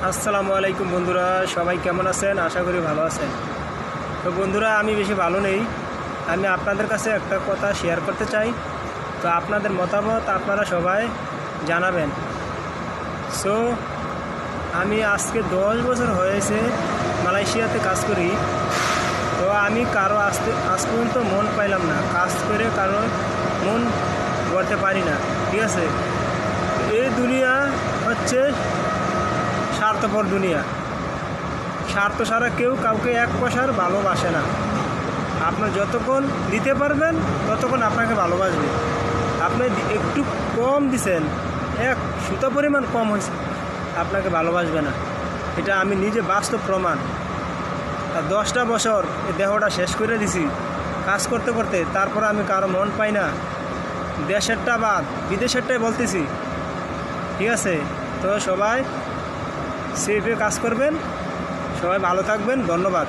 আসসালামু আলাইকুম বন্ধুরা, সবাই কেমন আছেন? আশা করি ভালো আছেন। তো বন্ধুরা, আমি বেশি ভালো নেই। আমি আপনাদের কাছে একটা কথা শেয়ার করতে চাই। তো আপনাদের মতামত আপনারা সবাই জানাবেন। সো আমি আজকে 10 বছর হয়েছে মালয়েশিয়াতে কাজ করি। তো আমি কারো আজ পর্যন্ত মন পাইলাম না, কাজ করে কারো মন গড়তে পারি না। ঠিক আছে, এই দুনিয়া হচ্ছে স্বার্থপর দুনিয়া। স্বার্থ ছাড়া কেউ কাউকে এক পয়সার ভালোবাসে না। আপনার যতক্ষণ দিতে পারবেন ততক্ষণ আপনাকে ভালোবাসবে। আপনি একটু কম দিছেন, এক সুতা পরিমাণ কম হয়েছে, আপনাকে ভালোবাসবে না। এটা আমি নিজে বাস্তব প্রমাণ। আর 10টা বছর এই দেহটা শেষ করে দিছি কাজ করতে করতে, তারপর আমি কারো মন পাই না। দেশেরটা বাদ বিদেশেরটাই বলতেছি। ঠিক আছে, তো সবাই সেফে কাজ করবেন, সবাই ভালো থাকবেন। ধন্যবাদ।